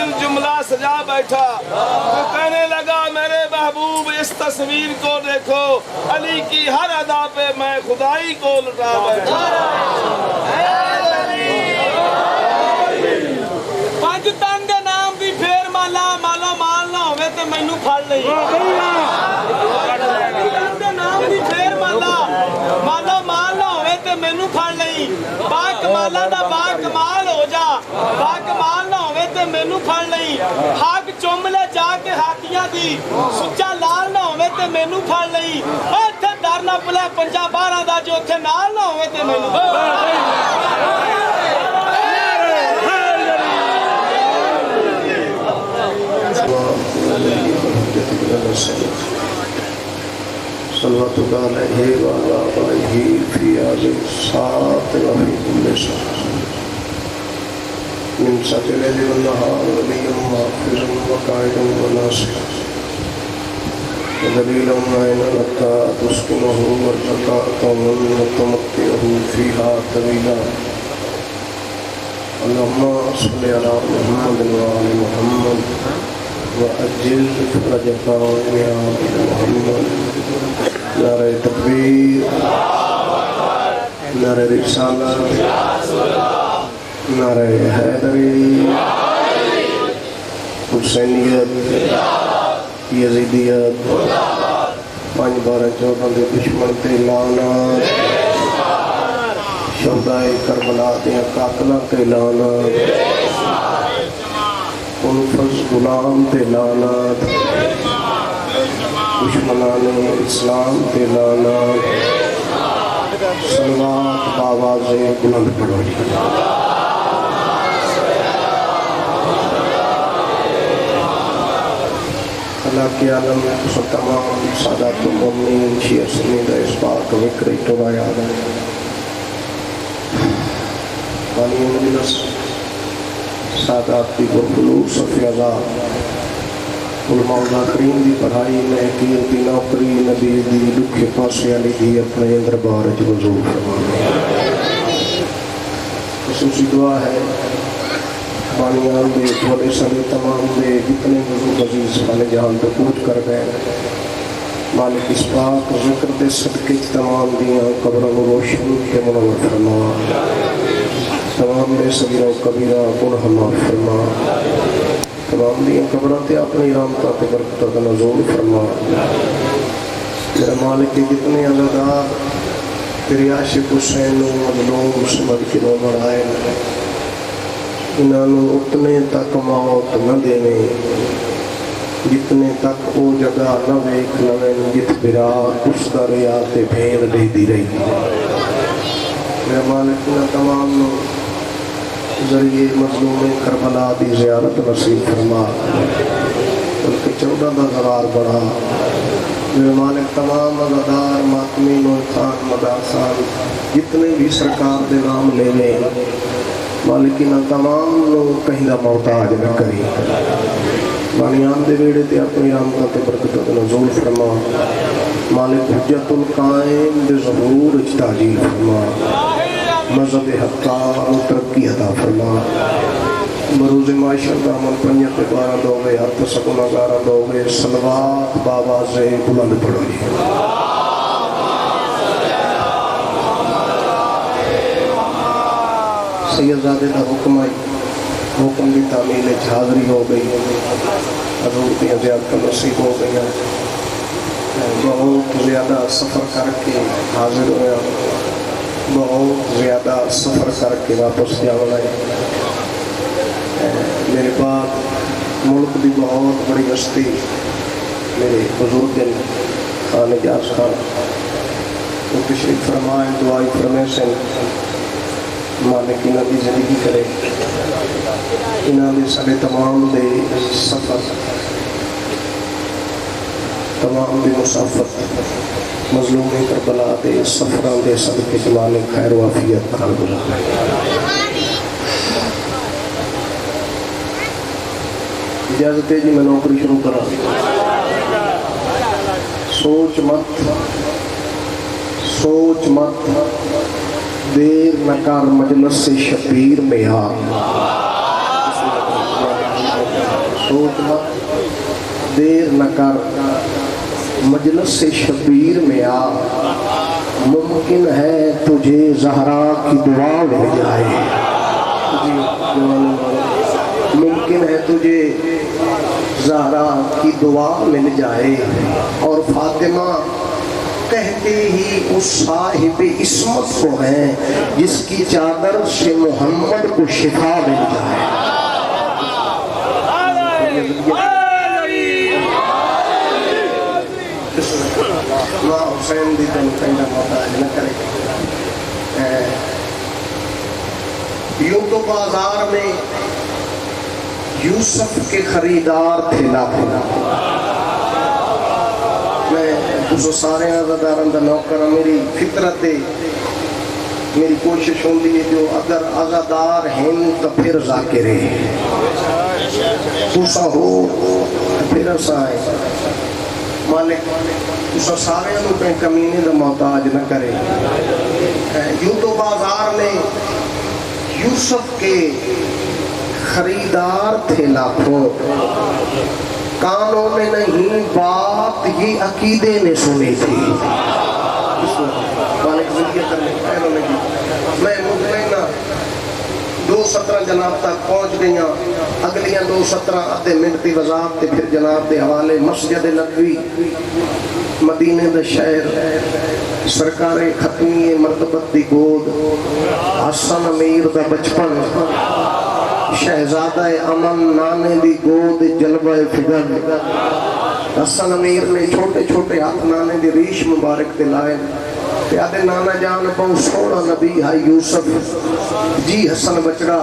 دل جملہ سجا بیٹھا تو کہنے لگا میرے محبوب اس تصویر کو دیکھو علی کی ہر ادا پہ میں خدائی کو لٹا بیٹھا پاکستان دے نام دی پھر مالا مالو مال نہ ہوئے تے مینوں پھڑ لئی پاکستان دے نام دی پھر مالا مالو مال نہ ہوئے تے مینوں پھڑ لئی با کمالا دا با کمال ہو جا با کمال نہ ہوئے تے مینوں پھڑ لئی حق چوم لے جا کے ہاتھیاں دی سچا لال نہ ہوئے تے مینوں پھڑ لئی ایتھے ڈر نہ پلے 50-12 دا جو اوتھے نال نہ ہوئے تے مینوں صلوات علیہ وعلی آلہ فی آل الساعة وفی کل ساعة من سجل لیل والنہار ولیا وحافظا وقائدا وناصرا ودلیلا معینا لکا تسکنہ ورزقاکا وتمتعہ فیہا طویلا اللہم صلی علی محمد وعلی محمد وأجل فرجك يا محمد نعرہ تکبیر نعرہ رسالت نعرہ حیدری حسینیت یزیدیت 5/12/14 دے دشمن تے لعنت شہدائے کربلا دیاں قاتلاں تے لعنت انفس غلام تے لعنت دشمنان اسلام تے لعنت صلوات بآواز بلند پڑھو اللہ کے عالم سب تمام سادات المؤمنین شیعہ سنی دا اس بات وکری توبہ یاد ہے بانی مجلس سادات کی برخلوص فیضات علماء ذاکرین دی پڑھائی میں قیمتی نوکری نبی دی لکھے پاسے علی دی اپنے دربار حضور فرمانے خصوصی دعا ہے بانیان دے بھولے سبھی تمام دے جتنے حضور عزیز خانے جہاں دکوت کر گئے مالک اس پاک ذکر دے صدقے تمام دیاں قبروں روشن کے منور فرما تمام دے صغیرہ و کبیرہ گناہ معاف فرما تمام دیاں قبرات اپنی رحمتہ تے برکتہ کا نزول فرما میرا مالک کے جتنے عزادار تیری عاشق حسین و مظلوم سمجھ کے نوبر آئے انہوں اتنے تک موت نہ دینے جتنے تک او جگہ نہ ویک لوین جت برا اس دریات بھیر دے دی رہی میرا مالک نہ تمام ذریعے مظلوم کربلا دی زیارت نصیب فرما ان کے 14 دا غرار بڑھا میرے مالک تمام عزادار ماتمین و خان مدارسان جتنے بھی سرکار دے نام لے لیں مالکینہ تمام لوگ کہیں دا محتاج نہ کری بانیان دے بیڑے تے اپنی رحمتہ تے برکتہ تے نزول فرما مالک حجت القائم دے ظہور اجتاجیل فرما مذہب حقا و ترقی عطا فرما بروز معاشر دامن پنیت بارہ دوگے حت سکونہ گارہ دوگے صلوات بآواز بلند پڑھو سیدزادے دا حکم آئی حکم کی تعمیل حاضری ہو گئی حضور دیاں زیادہ نصیب ہو گئی بہت زیادہ سفر کر کے حاضر ہویا بہت زیادہ سفر کر کے واپس جانا ہے میرے بعد ملک بھی بہت بڑی ہستی میرے بزرگ خان اجاز خان وہ تشریف فرمائے دعائی فرمے سے مالک انہاں دی زندگی کرے انہاں دے سارے تمام دے سفر تمام دے مسافت مظلوم کربلا دے سفران دے صدقے جمال خیر و عافیت کر گزارے اجازت ہے جی میں نوکری شروع کرا سوچ مت دیر نہ کر مجلس سے شبیر میں آ سوچ نہ دیر نہ کر مجلس سے شبیر میں آ ممکن ہے تجھے زہرا کی دعا مل جائے ممکن ہے تجھے زہرا کی دعا مل جائے اور فاطمہ کہتے ہی اس صاحب عصمت کو ہیں جس کی چادر سے محمد کو شفا مل جائے ماں حسین دی تن کہنا محتاج نہ کرے یوں تو بازار میں یوسف کے خریدار تھے لاکھوں میں اس سارے عزاداران دا نوکر میری فطرت میری کوشش ہوندی ہے جو اگر عزادار ہیں تو پھر ذاکرے تُسا ہو پھر اسائے مالک تُسا سارے انہوں پہ کمینے دا محتاج نہ کرے یوں تو بازار میں یوسف کے خریدار تھے لاکھوں کانوں میں نہیں بات یہ عقیدے نے سنی تھی میں مطمئنہ 2:17 جناب تک پہنچ گئیاں اگلیاں 2:17 آدھے منٹ دی وضاحت تے پھر جناب دے حوالے مسجد نبوی مدینے دا شہر سرکار ختمی مرتبت دی گود حسن امیر دا بچپن شہزادہ امن نانے دی گود جلوہ فگر حسن امیر نے چھوٹے چھوٹے ہاتھ نانے دی ریش مبارک دلائے پیادے نانا جان بہت سونا نبی ہے یوسف جی حسن بچڑا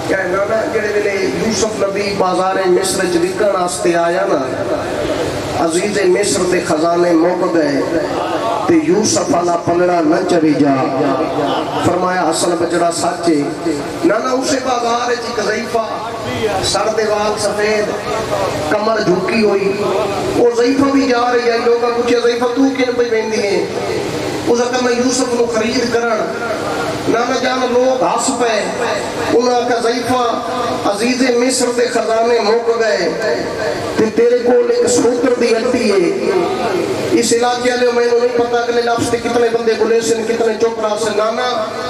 کیا نانا جڑے ویلے یوسف نبی بازار مصر وکن واسطے آیا نا عزیز مصر دے خزانے موک گئے تے یوسف والا پلڑا نہ چڑھی جا فرمایا حسن بچڑا سچے نانا اسے بازار جی ضعیفہ سر دیوال سفید کمر جھکی ہوئی وہ ضعیفہ بھی جا رہی ہے لوگاں پوچھے ضعیفہ تو کیوں پہ ویندی ہے اس وقت میں یوسف کو خرید کرن نانا جان لوگ ہس پے انہاں کا ضعیفہ عزیز مصر دے خزانے موک گئے تے تیرے کول ایک سوتر دی ہڈی ہے اس علاقے والے میں نہیں پتہ اگلے لفظ تے کتنے بندے بولے سن کتنے چپ رہا سے نانا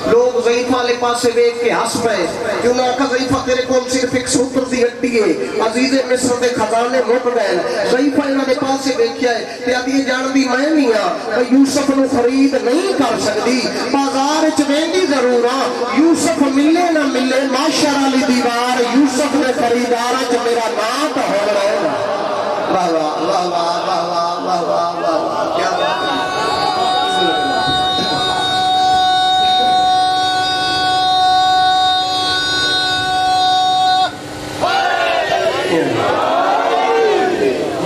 لوگ ضعیفہ والے پاسے دیکھ کے ہس پے کہ انہاں کا ضعیفہ تیرے کول صرف ایک سوتر دی ہڈی ہے عزیز مصر دے خزانے موک گئے ضعیفہ انہاں دے پاسے دیکھیا ہے تے ابھی جان دی میں نہیں ہاں یوسف نو خرید نہیں کر سکتی بازار وچ ویندی ضرور ہاں یوسف ملے نہ ملے معاشر والی دیوار یوسف نے خریدار وچ میرا نام تو ہو رہا ہے واہ واہ واہ واہ واہ واہ واہ واہ واہ کیا بات ہے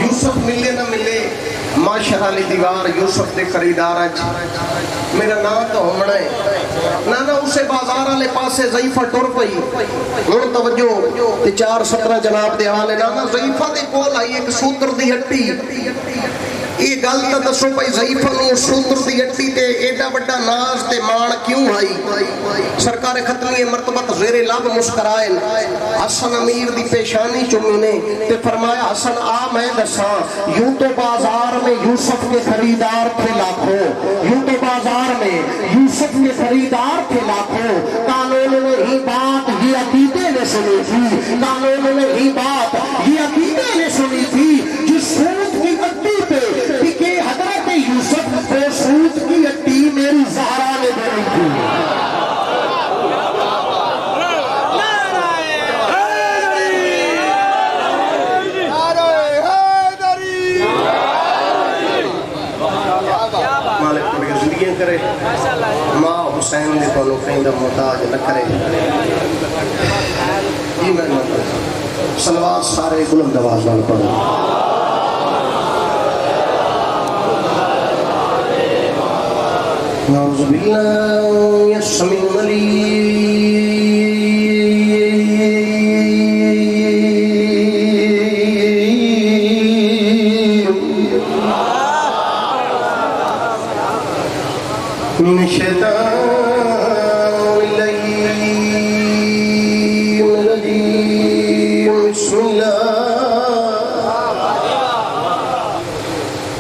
یوسف ملے نہ ملے معاشر والی دیوار یوسف دے خریدار میرا نام تو ہونا ہے نانا اسے بازار والے پاسے ضعیفہ ٹر پئی ہن توجہ تے 4:17 جناب دے حوالے نانا ضعیفہ دے کول آئی ایک سوتر دی ہڈی یہ گل تو دسو بھائی ضعیفہ نو سوتر دی ہڈی تے ایڈا بڑا ناز تے مان کیوں آئی سرکار ختمی مرتبت زیر لب مسکرائے حسن امیر دی پیشانی چومینے تے فرمایا حسن آ میں دساں یوں تو بازار میں یوسف کے خریدار تھے لاکھوں یوں تو بازار میں یوسف کے خریدار تھے لاکھوں قانون میں ہی بات یہ عقیدے نے سنی تھی قانون میں ہی بات یہ عقیدے نے سنی تھی جس سود کی ہڈی پہ کہ حضرت یوسف کو سود کی ہڈی میری زہرا نے بنی تھی کرے ماں حسین دے تو کہیں دا محتاج نہ کرے یہ میں سلوات سارے بلند آواز نال پڑھو نعوذ باللہ السمیع العلیم من الشيطان اللعين الرجيم بسم الله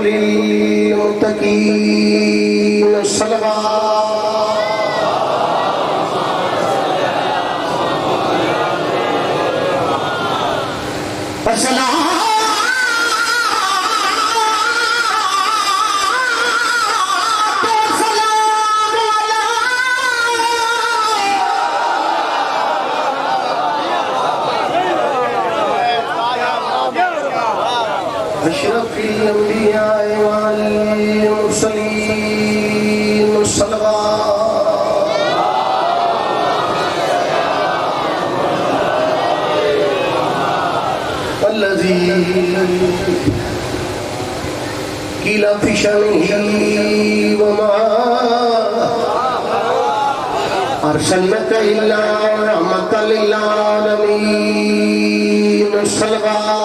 للمتقين أشرف الأنبياء والمرسلين صلوات الذي قيل في شأنه وما أرسلناك إلا رحمة للعالمين صلوات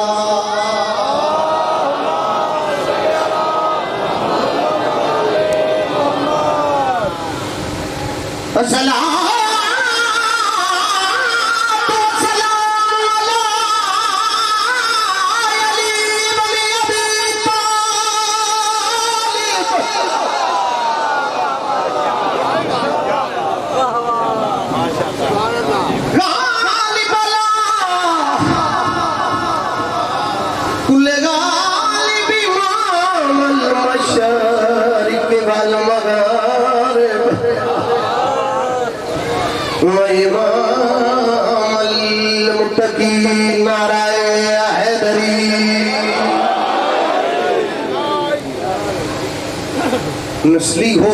نسلی ہو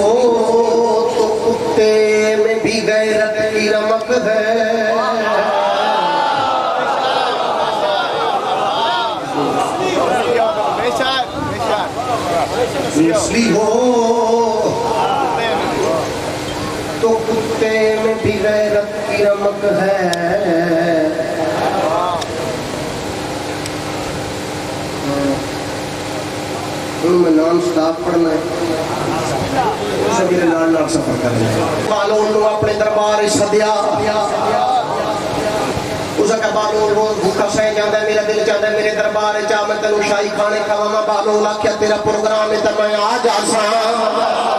تو کتے میں بھی غیرت کی رمق ہے نسلی ہو تو کتے میں بھی غیرت کی رمق ہے میں نان سٹاپ پڑھنا ہے سبھی نال سفر کرنا ہے بالون نو اپنے دربار سدیا اس کا بالون روز بھوکا سہ جاتا ہے میرا دل چاہتا ہے میرے دربار چاہ میں تینوں شاہی کھانے کھاواں بالون آکھیا تیرا پروگرام ہے تے میں آ جا سا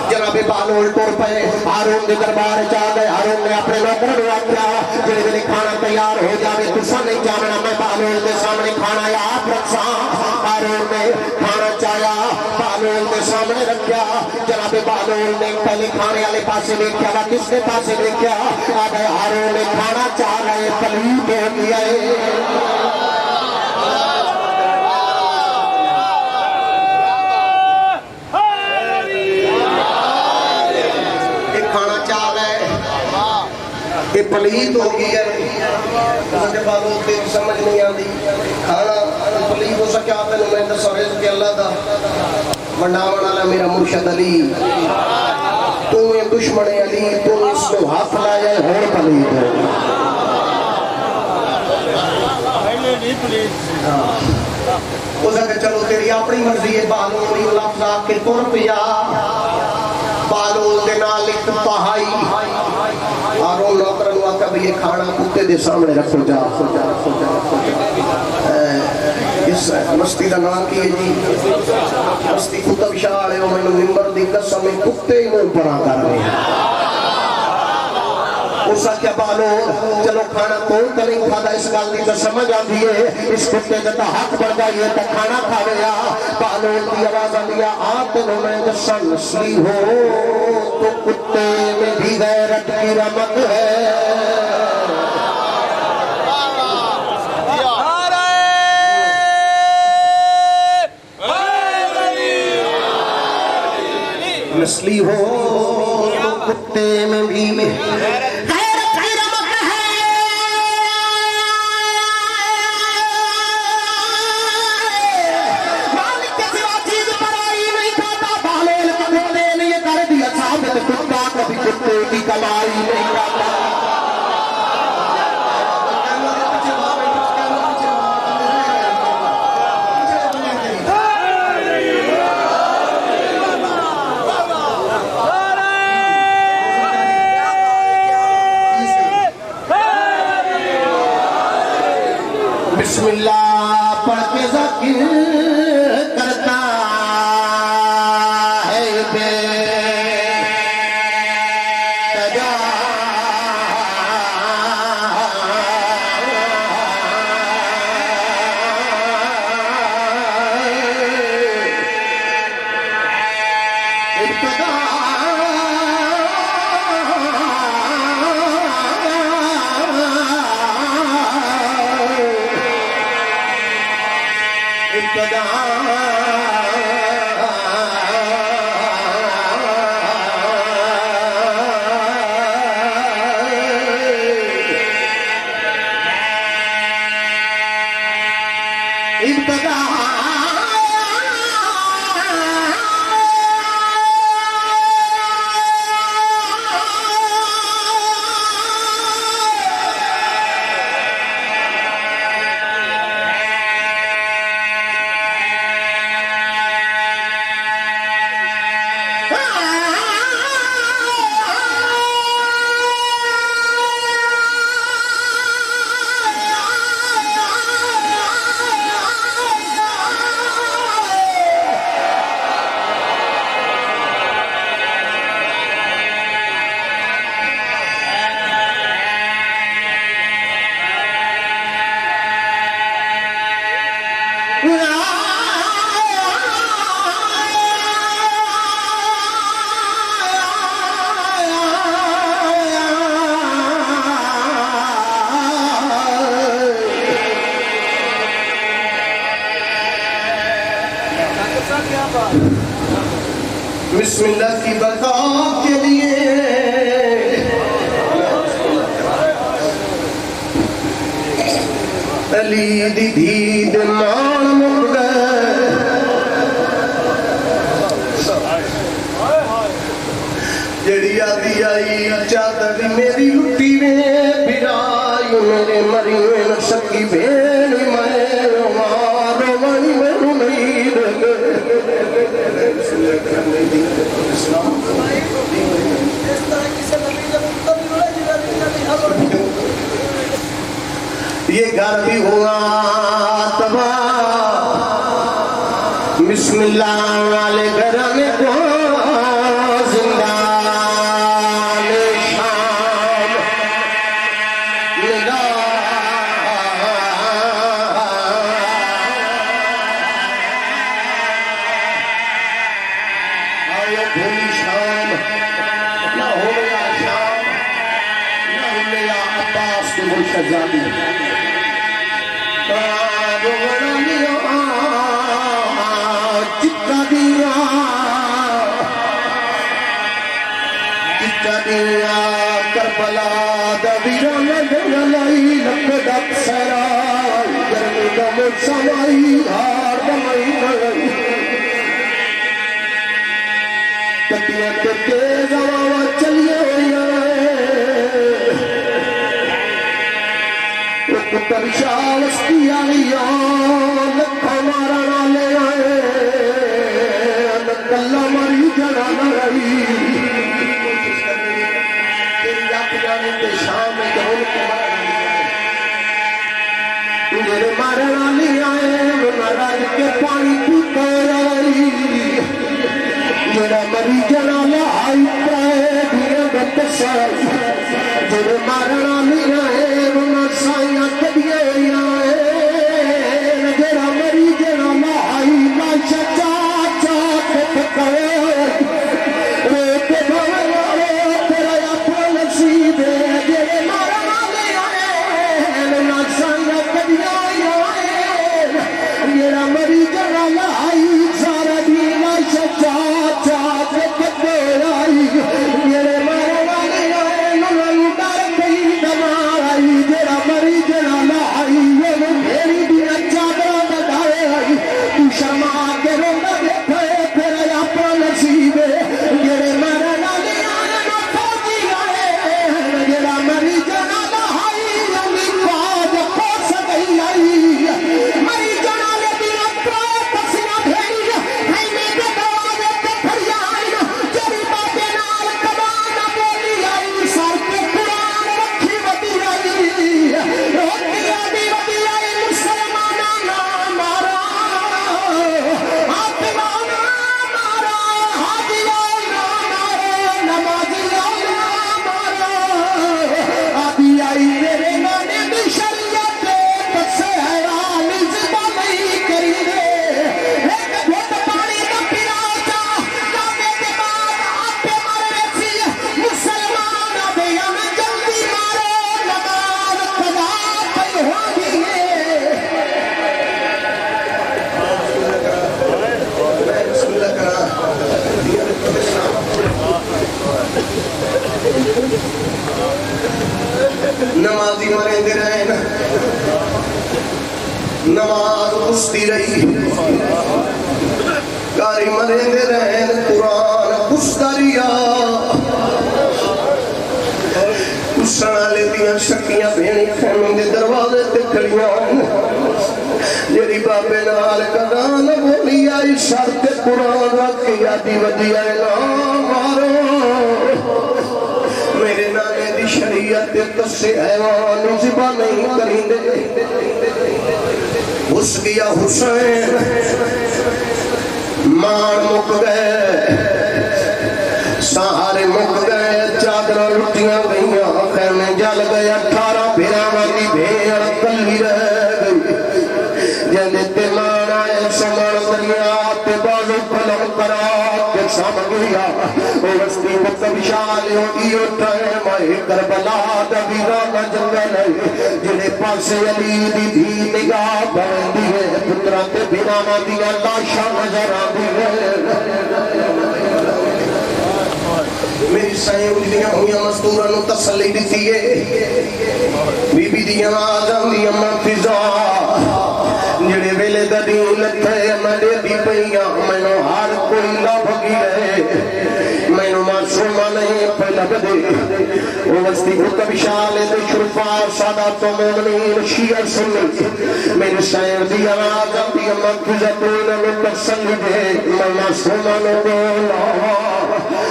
جناب بالون ٹر پے ہارون دے دربار چاہ گئے ہارون نے اپنے نوکر نو آکھیا جڑے ویلے کھانا تیار ہو جاوے تساں نہیں جاننا میں بالون دے سامنے کھانا آپ رکھاں ہارون نے کھانا چاہیا بالون دے سامنے رکھیا جناب بالون نے پہلے کھانے والے پاسے دیکھا وا کس کے پاسے دیکھا آب ہارون نے کھانا چاہ رہے پلیت ہو گیا یہ پلیت ہو گئی ہے جب بالوں تیری سمجھ نہیں آتی کھانا پلیت ہو سکیا تینوں میں دسو رزق اللہ دا ونڈاون والا میرا مرشد علی تو یہ دشمن علی تو اس کو ہاتھ لایا ہور پلیت ہے اس کہ چلو تیری اپنی مرضی ہے بالوں نہیں لفظ آ کے تر پیا بالوں دے نال لکھ پہائی ہارون نوکر نو آکھیا بھی یہ کھانا کتے دے سامنے رکھو جا اس مستی دا نام کی ہے جی مستی کتب شاہ والے او مینوں منبر دی قسم کتے نو بڑا کر رہے ہیں اس آکھیا بالو چلو کھانا کون تے نہیں کھادا اس گل دی تے سمجھ آندی ہے اس کتے دا حق بندا ہے تے کھانا کھاوے گا بالو دی آواز آندی ہے آ تینوں میں دساں نسلی ہو تو کتے میں بھی غیرت کی رمق ہے نسلی ہو تو کتے میں بھی کتے کی کمائی نہیں کرتا بسم اللہ پڑھ کے ذکر کرتا ہے بے بسم اللہ کی بقا کے لیے علی دی دید مان مکدہ جڑی آدھی آئی چادر میری لٹی میں بھرائی میرے مری میں نسکی بین میں مارو منی میں نمید یہ گھر بھی ہوا تباہ بسم اللہ والے گھر میں کو زندہ شام ملا آیا بھولی شام نہ ہو یا شام نہ ہو یا عباس کے ملک شہزادی کربلا دویران دلائی لکڑک سرائی گرمی دمت سمائی ہار دمائی نگئی تکیت تیز آوہ چلیے اکتر شاوستی آئیان لکھا مارا لے آئے لکھلا مری جنا نرائی شام جہن کے میرے مارنا نہیں آئے مہاراج کے پانی پیتے آئی میرا مری جنا لائی پائے دھیرے بت سائی میرے مارنا نہیں آئے وہ سائیاں کبھی آئے میرا مری جنا لائی لاشا چاچا کے پکائے مری جنا لائی سارا دینا چاچا کے نماز پستی رہی کاری مرے دے رہن قرآن پستا ریا پسنا لے دیا شکیاں بھینی خیمیں دے دروازے تے کھڑیاں جیڑی بابے نال کدان بولی آئی شرط قرآن رکھ یادی ودی آئے نا مارو میرے نانے دی شریعت تسے حیوان زبا نہیں کریں دے اس گیا حسین مان مک گئے سہارے مک گئے چادر لٹیاں گئیاں خیمے جل گئے 18 بھیراں دی بھیڑ کلی رہ گئی جنتے مان آئے سمر دریا تے بازو پلم کرا کے سام گیا وستی مکتب شال ایو ٹائم ہے کربلا دا ویرانا جنگل ہے جنہیں پاسے علی دی بھی نگاہ بندی ہے پترہ تے بھیرانا دیا لاشا نظر آدھی ہے میری سائیں اجلیاں ہویاں مزدورہ نو تسلی دیتی ہے بی بی دیاں آجاں دیاں منفضا جڑے ویلے دا دین لکھے مڈے دی پئیاں مینوں ہر کوئی لب گی رہے مینوں معصومہ نہیں پہ لب دے وہ وستی حکم شالے دے شرفا سادات و مومنین شیعہ سنی میرے شاعر دی آجاں دیاں منفضا تو انہوں تسلی دے میں معصومہ نو بولا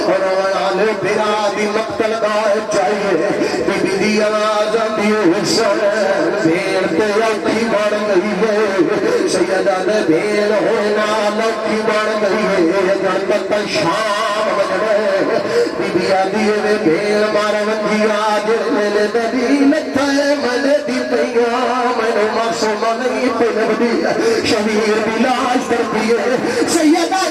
اور آنے بھرا دی مقتل گاہ چاہیے بی بی دی آواز آتی حسن بھیڑ تے اوکھی بڑھ گئی ہے سیدہ دے بھیڑ ہونا لوکھی بڑھ گئی ہے جن تک شام بجڑے بی بی آدھی ہے بھیڑ مارا وندی آج میلے دے دی لکھا ہے ملے دی پئیاں میں نے معصومہ نہیں پہ نبدی شہیر بھی لاش کرتی ہے سیدہ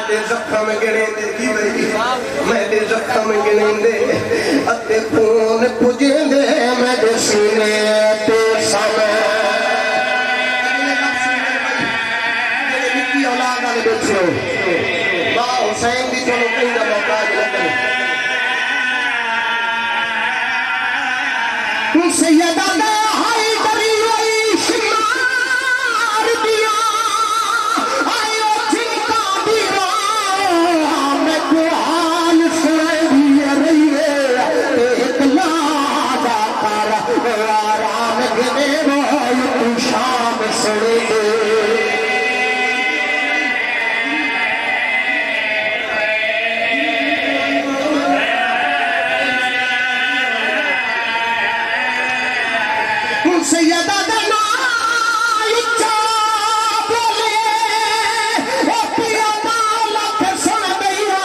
دے زخم گریں دے کی بھئی میں دے زخم گریں دے اتے خون پجیں دے میں دے سینے تے سامے مکی اولاد آلے بیٹھے ہو ماں حسین دی چلو کہیں دا موقع لگے سیدہ دے ہائی دری ہوئی شمار دیا آئیو چنتا دیا میں کو حال سنے دیا رہی ہے ایک لادا کارا آرام گنے روئی تو شام سنے دے سیدہ دنا اچھا بولے او پیا مالا پھر سن گیا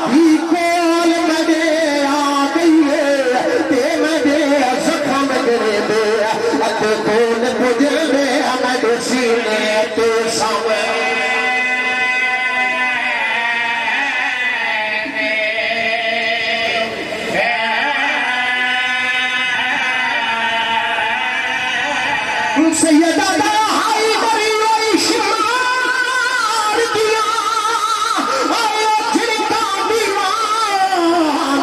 بھی کول مجھے آ گئی ہے تے مجھے زخم گرے دے اتے کول مجھے دے مجھے سینے تے سامے سیدہ دا ہائی بری ہوئی شمار دیا آئیو چھڑکا دیا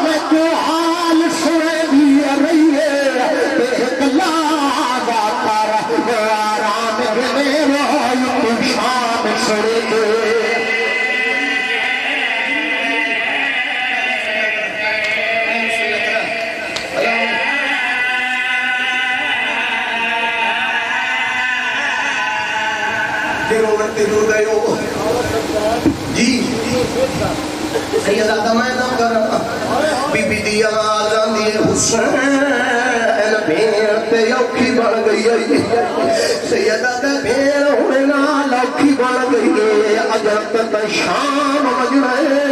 میں کو حال سنے دیا رہی ہے ایک لاغا کر آرام گنے روئی تو شام سنے دے جی سیدہ دمائنہ کر بی بی دی آواز آندی ہے حسین بھیڑ تے اوکھی بڑھ گئی ہے سیدہ دے بھیڑ ہونے نال اوکھی بڑھ گئی ہے اجر تک شام بج رہے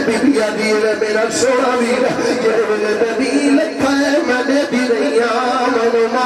بی بی آدھی ہے میرا سوڑا ویر جڑے ویلے تے بھی لکھا ہے میں دے دی رہی ہاں میں نے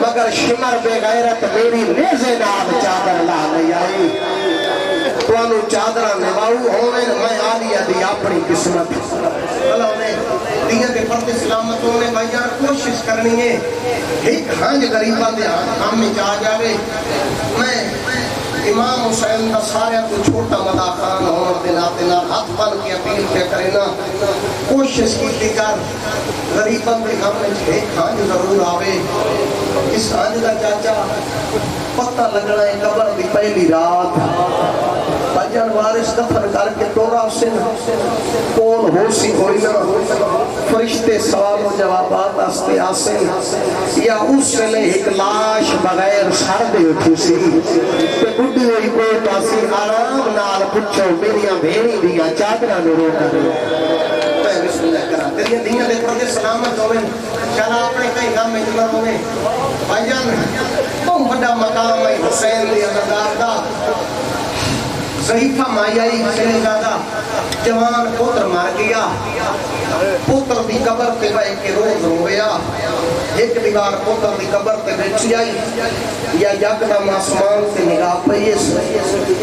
مگر شمر بے غیرت میری نیزے نال چادر لا نہیں آئی توانو چادرہ نباؤ ہوئے میں آلیا دی اپنی قسمت اللہ نے دیگر دے پردے سلامتوں میں بھائیار کوشش کرنی ہے ایک ہانج غریبہ دے ہم میں جا جاوے میں امام حسین کا سارے کو چھوٹا مدا خان ہونے دے ناتے نال ہاتھ پن کی اپیل کیا کرنا کوشش کی دیگر غریبہ دے ہم میں ایک ہانج ضرور آوے اس ہانج کا چاچا پتہ لگنا ہے قبر دی پہلی رات بجن وارث دفن کر کے دورہ سن کون ہو سی ہوئی نا فرشتے سوال و جوابات آستے آسن یا اس سے لے ایک لاش بغیر سر دے اٹھی سی تے بڑی ہوئی کوئی تاسی آرام نال پچھو میریاں بھیڑی دیا چادرہ میں روکا دے میں بسم اللہ کرا تیریاں دیاں دے پردے سلامت ہوئے چلا اپنے کئی غم اجمر ہوئے بھائی جان تم بڑا مقام ہے حسین دی عزدار دا ضعیفہ مائیائی حسین دادا جوان پتر مار گیا پتر دی قبر تے بھائی کے روز رو گیا ایک دیوار پتر دی قبر تے بیٹھی آئی یا یکدم آسمان تے نگاہ پئیس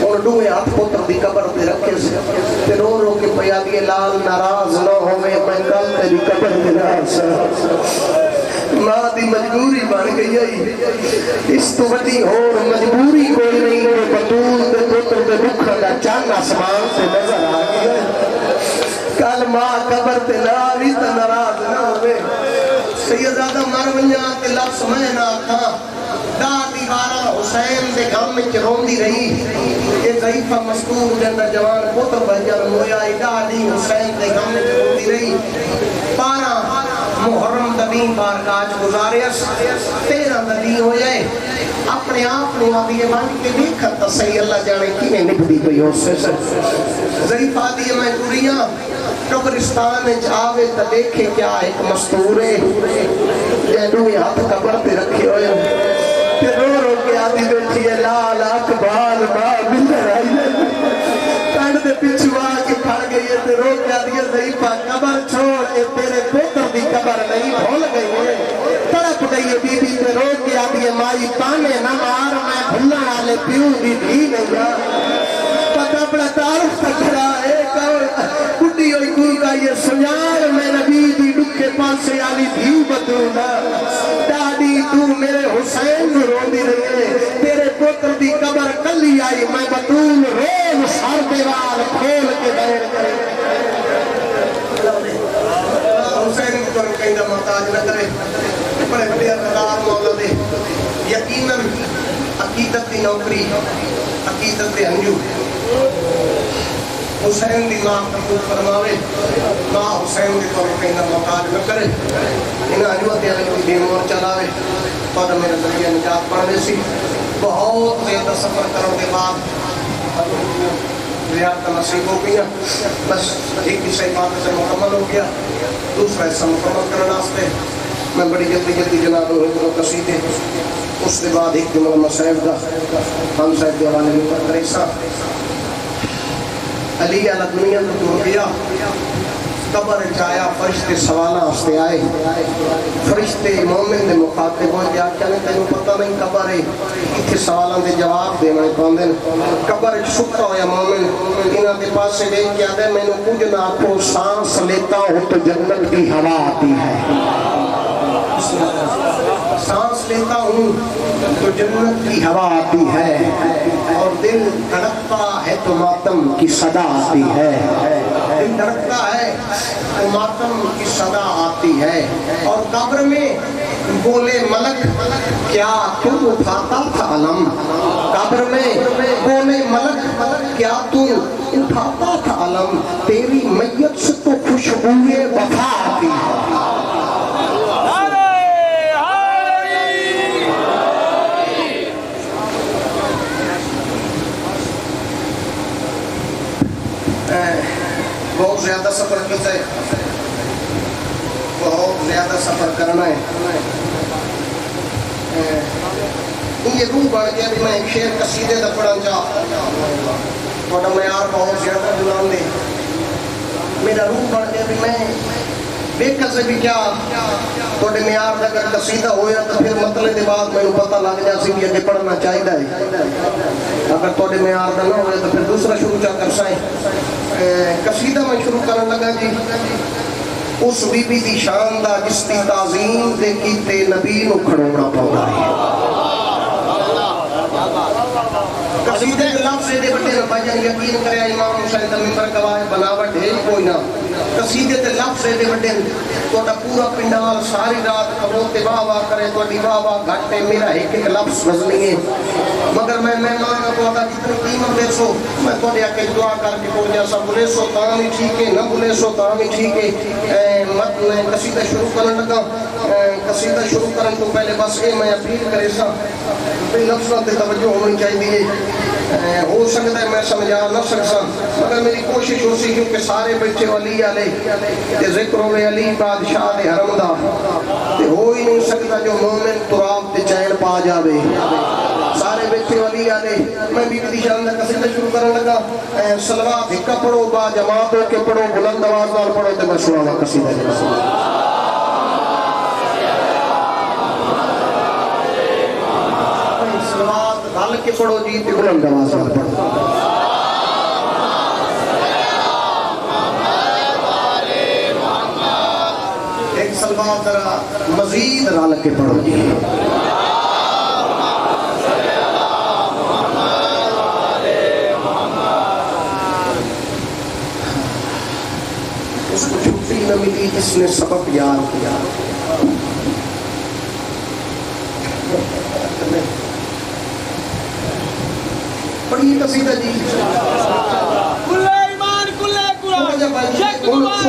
اور دوئے ہاتھ پتر دی قبر تے رکھے سے تے رو رو کے پیا دیے لال ناراض نہ ہوئے میں کل تیری قبر تے ناراض ماں دی مجبوری بن گئی ہے اس تو وڈی اور مجبوری کوئی نہیں ہے بطول دے پتر دے رکھا دا چاند آسمان سے نظر آ گیا کل ماں قبر تے ناری تے ناراض نہ ہوئے سیدزادہ مرویاں تے لفظ میں نہ تھا دا دیوارہ حسین دے غم میں چرون دی رہی یہ ضعیفہ مستور جندہ جوان پتر بھجر مویا دا دی حسین دے غم میں چرون دی رہی پارا محرم دبین بار کاج گزاریس 13 دبین ہو جائے اپنے آپ نے آدھی مان کے دیکھا تصحیح اللہ جانے کی میں نکلی پئی ہو سے ضعیف آدھی میں دوریاں قبرستان جاوے تا دیکھے کیا ایک مستور ہے جہنوی ہاتھ قبر پہ رکھے ہوئے پھر رو رو کے آدھی بیٹھی ہے لال اکبال ماں بندر آئی ہے کانڈ دے پچھوا کے پھڑ گئی ہے تے رو کے آدھی ہے ضعیفہ قبر چھوڑ اے تیرے پوتر دی قبر نہیں بھول گئی ہے تڑپ گئی ہے بی بی تے رو کے آدھی ہے مائی پانے نہ مار میں بھلن والے پیو دی بھی نہیں جا پتہ اپنا تعارف تکھرا ہے کٹی ہوئی کوئی کا یہ سنیار میں نبی دی ڈکے پاسے آلی بھی بدونا دادی تو میرے حسین رو دی رہی ہے تیرے پوتر دی قبر کلی آئی میں بطول روز سار دیوار کھول کے دیر کرے حسین کو کہیں دا محتاج نہ کرے بڑے بڑے اقدار مولا دے یقیناً عقیدت دی نوکری عقیدت دی انجو حسین دی ماں قبول فرماوے ماں حسین دی طور کہیں دا محتاج نہ کرے انہاں انجوہ دیا لگی دین اور چلاوے اور میرے ذریعہ نجات پڑھنے سی بہت زیادہ سفر کروں کے بعد ریاض کا نصیب ہو گیا بس ایک حصہ بات سے مکمل ہو گیا دوسرا حصہ مکمل کرنا آستے میں بڑی جلدی جلدی جناب و قصیدے اس کے بعد ایک جملہ مسائب دا ہم صاحب کے حوالے میں پر کریسا علی علیہ دنیا تو دور گیا قبر جایا فرشتے سوالہ ہستے آئے فرشتے مومن دے مخاطب ہو جا کیا نہیں تینوں پتہ نہیں قبر ہے اتھے سوالوں دے جواب دے میں پاندن قبر چھکتا ہو یا مومن انہاں دے پاس سے دیکھ کیا دے میں نے کچھ نہ کو سانس لیتا ہوں تو جنت کی ہوا آتی ہے سانس لیتا ہوں تو جنت کی ہوا آتی ہے اور دل دھڑکتا ہے تو ماتم کی صدا آتی ہے دل دھڑکتا ہے تو ماتم کی صدا آتی ہے اور قبر میں بولے ملک کیا تو اٹھاتا تھا علم قبر میں بولے ملک کیا تو اٹھاتا تھا علم تیری میت سے تو خوشبوئے وفا آتی ہے بہت زیادہ سفر کیتا ہے بہت زیادہ سفر کرنا ہے یہ روح بڑھ گیا بھی میں ایک شعر قصیدے دا پڑھا چاہ بڑا معیار بہت زیادہ بلان دے میرا روح بڑھ گیا بھی میں دیکھ سے بھی کیا تھوڑے معیار کا اگر قصیدہ ہویا تو پھر مطلب کے بعد میں پتہ لگ جا سی کہ اگے پڑھنا چاہیے اگر تھوڑے معیار کا نہ ہوئے تو پھر دوسرا شروع چا کر سائیں قصیدہ میں شروع کرنے لگا جی اس بی بی دی شان دا جس دی تعظیم دے کیتے نبی نو کھڑونا پاؤں ہے قصیدے کے لفظ دے بڑے بھائی جان یقین کرے امام حسین دا ممبر گواہ بناوٹ ہے کوئی نہ قصیدے تے لفظ دے بڑے توڑا پورا پنڈال ساری رات کبروتے واہ واہ کرے توڑی واہ واہ گھٹے میرا ایک ایک لفظ وزنی ہے مگر میں مہمان کو آتا جتنی قیمت دے سو میں توڑے آکے دعا کر کے پوچھ جا سا بلے سو تامی ٹھیک ہے نہ بلے سو تامی ٹھیک ہے مت میں قصیدہ شروع کرنے لگا قصیدہ شروع کرنے تو پہلے بس اے میں اپیل کرے سا لفظوں تے توجہ ہونی چاہیے ہو سکتا ہے میں سمجھا نہ سکتا مگر میری کوشش ہو سی کیونکہ سارے بیٹھے علی علی تے ذکر ہوئے علی بادشاہ دے حرم دا تے ہو ہی نہیں سکتا جو مومن تراب تے چین پا جاوے سارے بیٹھے علی علی میں بی بی شان دا قصیدہ شروع کرنے لگا صلوات ہکا پڑھو با جماعت ہو کے پڑھو بلند آواز نال پڑھو تے میں سناواں قصیدہ ڈال کے پڑھو جی تے بلند آواز نال پڑھو ایک سلوات ذرا مزید ڈال کے پڑھو جی اس کو چھٹی نہ ملی جس نے سبب یاد کیا پڑھیے قصیدہ جی کلے ایمان کلے قرآن شیخ قرآن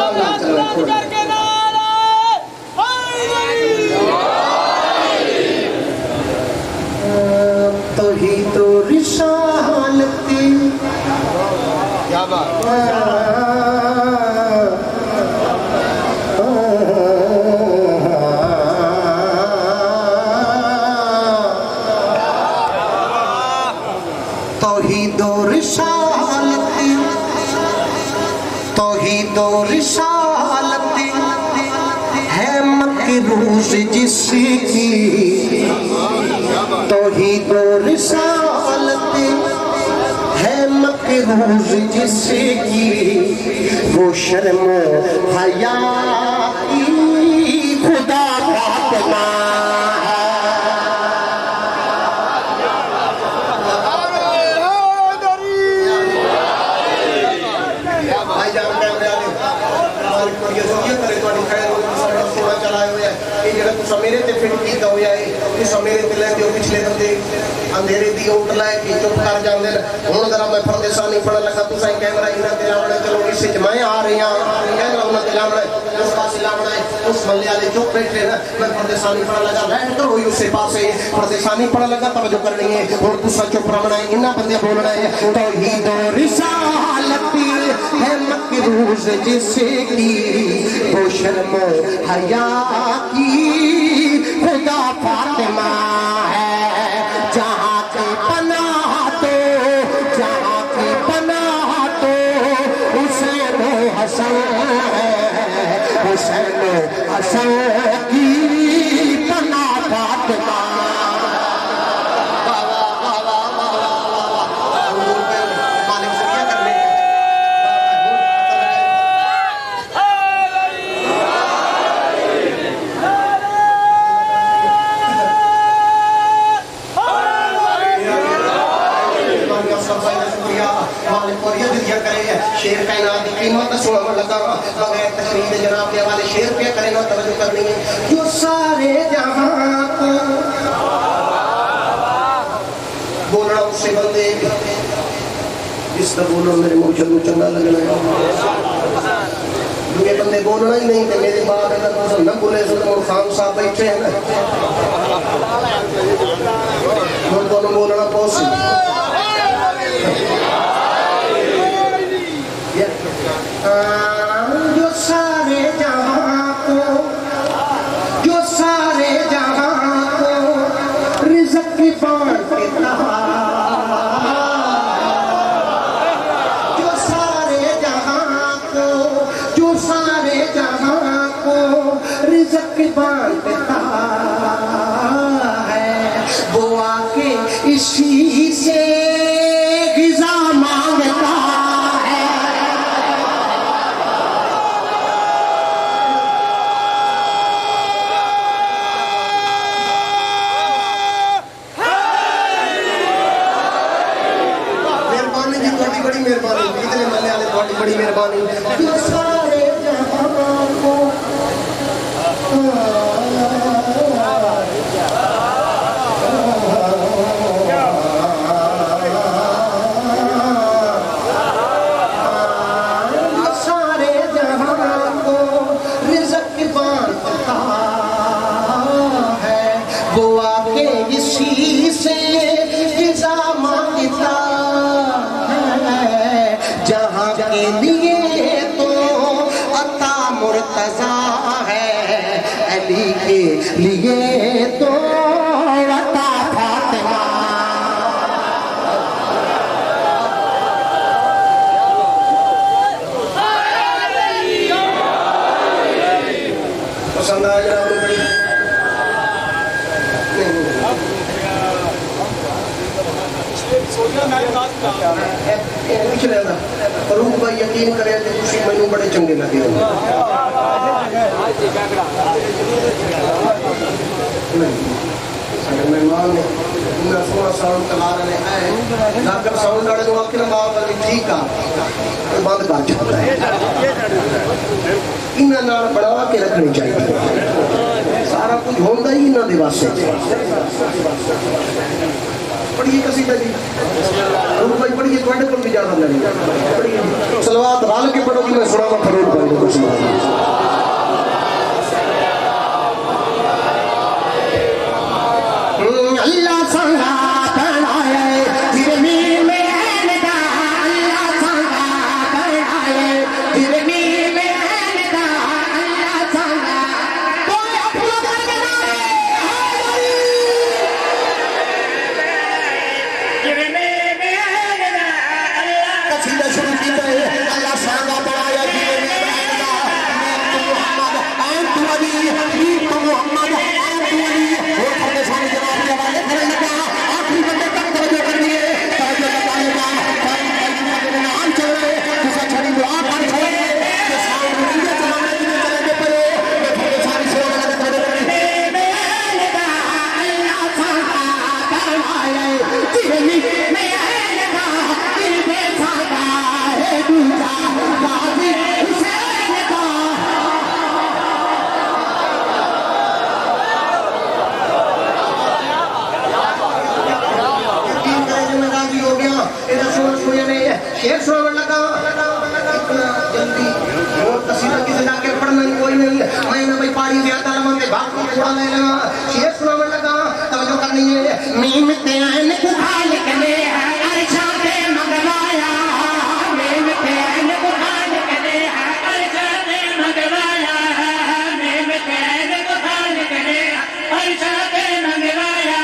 دولت کر کے نعرہ توحید و رسالت کیا بات توحید و رسالت ہے مقروض جس کی توحید و رسالت ہے مقروض جس کی وہ شرم و حیا کی خدا فاطمہ میرے تے فٹ کیتا ہویا ہے اس میرے تے لے دیو پچھلے بندے اندھیرے دی اوٹ لائے کہ چپ کر جاندے ہن ذرا میں پردیسانی پڑھن لگا تساں کیمرہ انہاں تے لاونا چلو اس وچ میں آ رہی ہاں کیمرہ انہاں تے لاونا اس پاسے لاونا اس ملے والے چپ بیٹھے نا میں پردیسانی پڑھن لگا بیٹھ کر ہوئی اس پاسے پردیسانی پڑھن لگا توجہ کرنی ہے اور تساں چپ رہنا ہے انہاں بندے بولنا ہے توحید و رسالت ہے مقروض جس کی وہ شرم و حیا کی خدا فاطمہ ہے جہاں کی پناہ تو حسین و حسن ہے حسین و حسن کی پناہ فاطمہ شیر کائنات کی قیمت سننے لگا بغیر تشریح جناب کے حوالے شیر پہ کریں نا توجہ کرنی ہے جو سارے جہاں کو بولنا اس سے بندے اس طرح بولنا میرے موجود میں چنگا لگنا ہے یہ بندے بولنا ہی نہیں کہ میرے بعد اگر تو نہ بولے تو خان صاحب بیٹھے ہیں نا ہم دونوں بولنا پوسٹ جو سارے جہاں کو رزق کی بانٹتا جو سارے جہاں رزق بانٹتا ہے وہ آ کے اسی سے غذا مانگتا ہے. مہربانی جی تھوڑی بڑی مہربانی اتنے ملے والے تھوڑی بڑی مہربانی جو سارے جہاں کو سارے جہاں کو رزق بانٹتا ہے وہ آ کے اسی سے غذا مانگتا ہے. جہاں کے لیے تو عطا مرتضی ہے علی کے لیے تو عطا فاطمہ. پسند آیا پیچھے رہنا فاروق بھائی یقین کرے کہ تسی مینوں بڑے چنگے لگے ہو. مہمان نے انہیں سونا ساؤنڈ چلا رہے ہیں لاکر ساؤنڈ والے کو آخر ماں والی ٹھیک آ بند کر جاتا ہے. انہیں نال بڑھا کے رکھنی چاہیے سارا کچھ ہوتا ہی انہوں دے واسطے. پڑھیے قصیدہ جی فاروق بھائی پڑھیے تھوڑے کو بھی اجازت نہیں پڑھیے صلوات رال کے پڑھو کہ میں سناواں فاروق بھائی کو کچھ اللہ سنگا پڑھائے جرمی میں ندا اللہ سنگا پڑھائے جرمی میں ندا اللہ سنگا کوئی اپنا کرنا جرمی میں ندا اللہ قصیدہ شروع کیتا ہے اللہ سنگا پڑھایا جرمی میں ندا محمد انت علی محمد انت علی اور ہمیں سارے جواب دے والے کرنے لگا آخری بندے تک توجہ کر دیے توجہ بتانے کا نام چل رہے کسا چھڑی دعا کر چھوڑے کہ سارے مریضے چلانے کی چلے دے پرے میں ہمیں ساری سیوا لگا توجہ کر دیے اللہ سانگا کرمائے تیرمی میں لگا دل بے سانگا ہے دوجا غازی حسین کا شیر سنانے لگا اتنا جلدی اور قصیدہ کسی جا کے پڑھنا ہی کوئی نہیں میں نے بھائی پاری دیا تعلیم کے بھاگ کو چھوڑا لے لگا شیر سنانے لگا توجہ کرنی ہے میم تین کو خالق نے عرشاں پہ منگوایا میم تین کو خالق نے عرشاں پہ منگوایا میم تین کو خالق نے عرشاں پہ منگوایا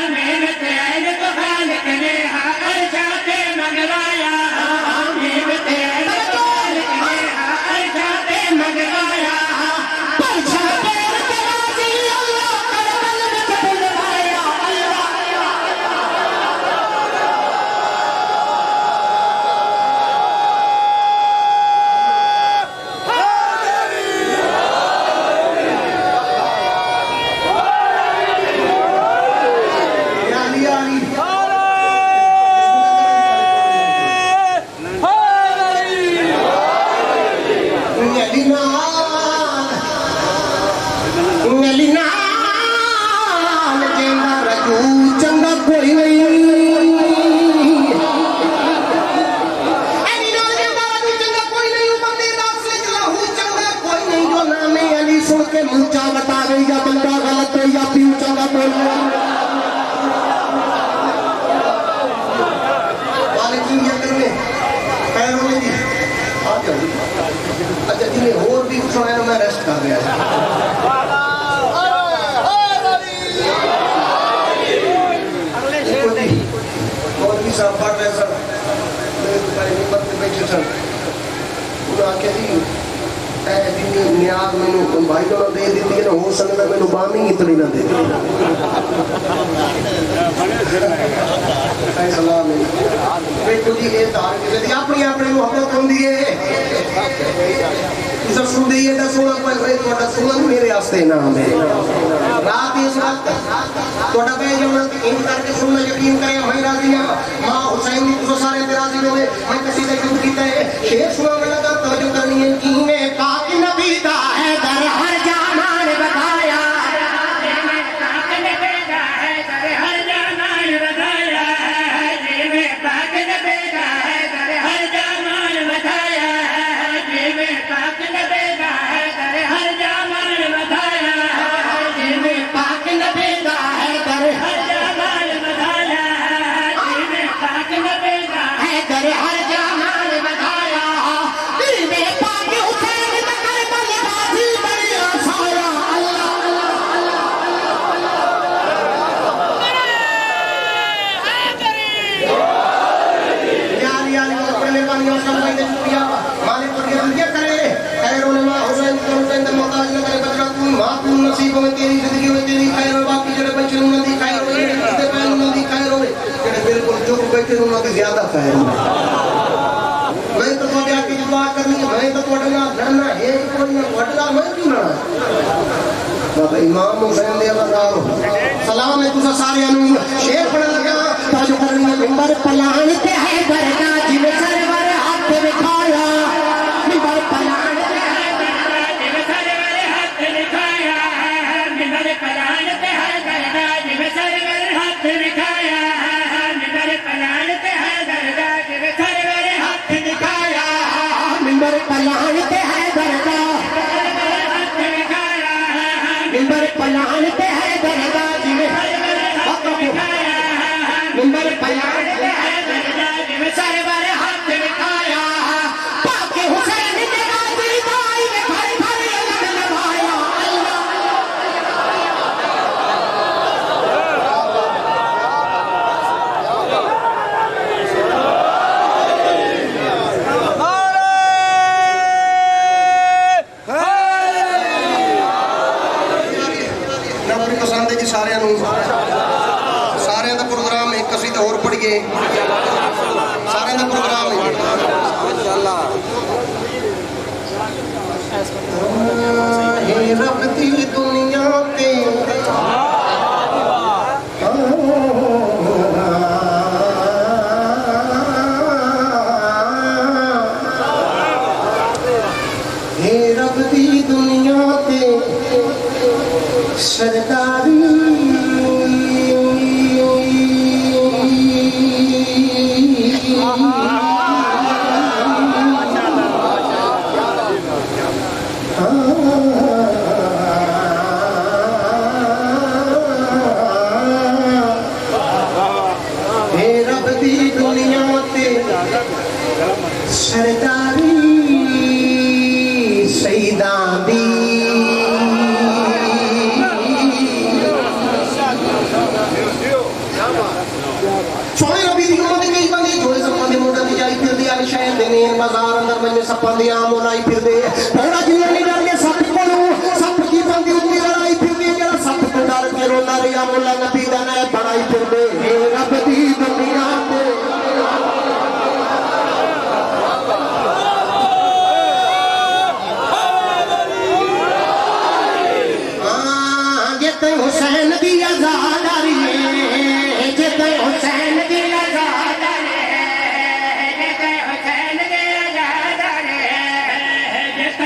میم تین کو خالق نے عرشاں پہ منگوایا اچھا جی اور بھی سنایا میں ریسٹ کر رہا اور بھی صاحب پڑھ رہے سر میرے دوپہر نمبر پہ بیٹھے سن انہوں نے آخیا جی نیاز مینوں بھائی کو دے دیتی ہے، ہو سکتا مینوں بامی اتنی نہ دے سلام جی یہ اپنی اپنی محبت ہوں سب سن دیے سونا پہ سونا میرے واسطے نام ہے رات اس وقت تھوڑا پہ جو ان کر کے سننا یقین کرے میں راضی ہوں ماں حسین کی تو سارے راضی ہوئے میں کسی نے شروع کیتا ہے شیر سنا میں لگا توجہ کرنی ہے کہ میں پاک نبی دا ہے در ہر جانان بتایا میں پاک نبی دا ہے در ہر جانان بتایا میں پاک نبی دا ہے در ہر جانان بتایا میں پاک نبی دا ہے در ہر جانان بتایا میں پاک نبی دا ہے در ہر جانان بتایا میں پاک نبی دا ہے در ہر جانان بتایا میں پاک حسین دا کربلا غازی بڑی آسایا نصیب میں تیری زندگی میں تیری خیر اور باقی جڑے بچے انہوں دی خیر ہوئے جس دے پہن انہوں دی خیر ہوئے جڑے بالکل چپ بیٹھے انہوں دی زیادہ خیر ہوئے میں تو تھوڑے آگے دعا کرنی ہے میں تو تھوڑے نال لڑنا ہے کوئی نہ تھوڑے نال میں کیوں لڑنا بابا امام حسین دے اللہ سلام ہے تسا سارے انہوں شیر پڑھن لگا توجہ کرنی ہے ممبر پلان تے ہے برنا جن سرور ہاتھ دکھایا ممبر پلان تے ہے برنا جن سرور ہاتھ دکھایا ممبر پلان تے ہے برنا جن سرور ہاتھ دکھایا ممبر پلان تے ہے برنا جن سرور ہاتھ دکھایا ممبر پلان تے ہے برنا ممبر پلان تے ہے درگاہ جی میں ممبر پلان تے ہے درگاہ جی میں سرور ہاتھ دکھایا پاک حسین دے غازی بھائی نے بھر بھر علم نبھایا سارے دا پروگرام ایک قصیدہ اور پڑھیے سارے دا پروگرام ہے رب دی دنیا تے ہے رب دی دنیا تے سرکاری رب دی دنیا تے سرکاری سیداں دی سونے نبی دی امت کئی بندی جوڑے سپاں دے موٹا دی جائی پھر دے آلی شہر دے نیر بازار اندر بنجے سپاں دے آم اولائی پھر دے پہنا جنہوں نے ڈر کے سپ پڑھو سپ کی بندی اتنی لڑائی پھر دے جڑا سپ کو ڈر کے رولا ریا مولا نبی دا نئے بڑائی پھر دے رب دی دنیا تے جتے حسین دی آزاد آ رہی ہے جتے حسین دی آزاد آ رہی ہے جتے حسین دی آزاد آ رہی ہے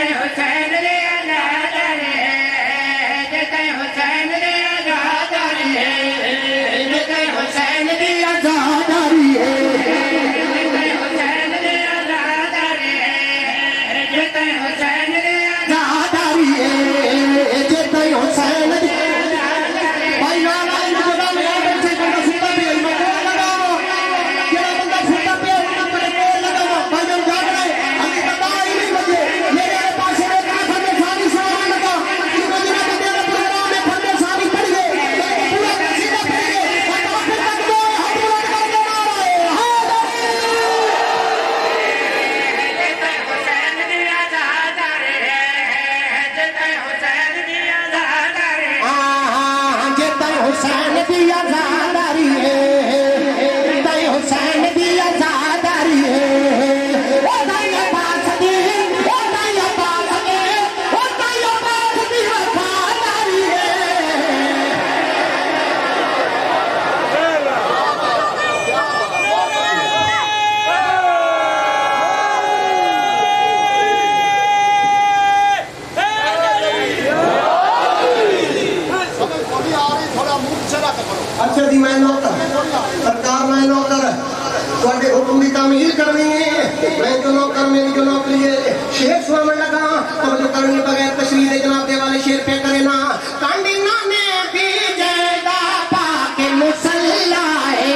سناون لگا توجہ کرنی بغیر تشریح دے جناب دے والے شیر پہ کرے نا کانڈی نانے بھی جیدا پاک مسلح ہے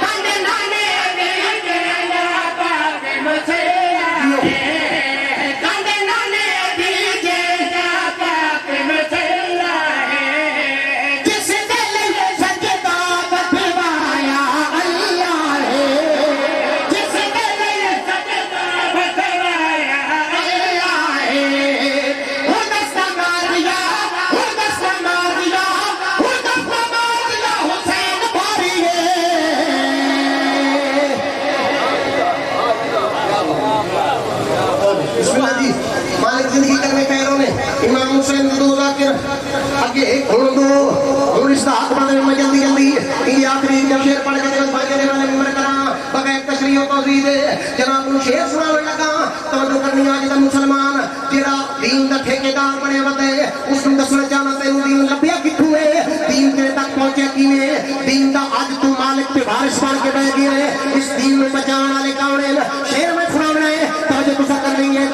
کانڈی نانے بھی جیدا پاک مسلح ہے کانڈی نانے بھی جیدا پاک مسلح ہے جس دل میں سجدہ بتوایا اللہ ہے جس دل میں سجدہ بتوایا اللہ ہے وہ دستہ مار دیا وہ دستہ مار دیا وہ دستہ مار دیا حسین بھاری ہے بسم اللہ جی مالک زندگی کرنے خیروں نے امام حسین دو ذاکر آگے ایک ہوں دو اور اس کا حق بندے میں جلدی جلدی یہ آخری جب شیر پڑھ کے دل بھائی والے ممبر کرا بغیر تشریح و توضیح دے جناب ان شیر سنانے لگا توجہ کرنی آج دا مسلمان جڑا دین دا ٹھیکیدار بنے وتے اس ਨੂੰ ਦੱਸਣਾ ਚਾਹਨਾ ਤੈਨੂੰ دین ਲੱਭਿਆ ਕਿੱਥੋਂ ਏ دین ਤੇਰੇ ਤੱਕ ਪਹੁੰਚਿਆ ਕਿਵੇਂ دین ਦਾ ਅੱਜ ਤੂੰ ਮਾਲਕ ਤੇ ਵਾਰਿਸ ਬਣ ਕੇ ਬਹਿ ਗਿਆ ਏ ਇਸ دین ਨੂੰ ਬਚਾਉਣ ਵਾਲੇ ਕੌਣ ਨੇ ਸ਼ੇਰ ਮੈਂ ਸੁਣਾਉਣਾ ਹੈ توجہ ਤੁਸੀਂ ਕਰਨੀ ਹੈ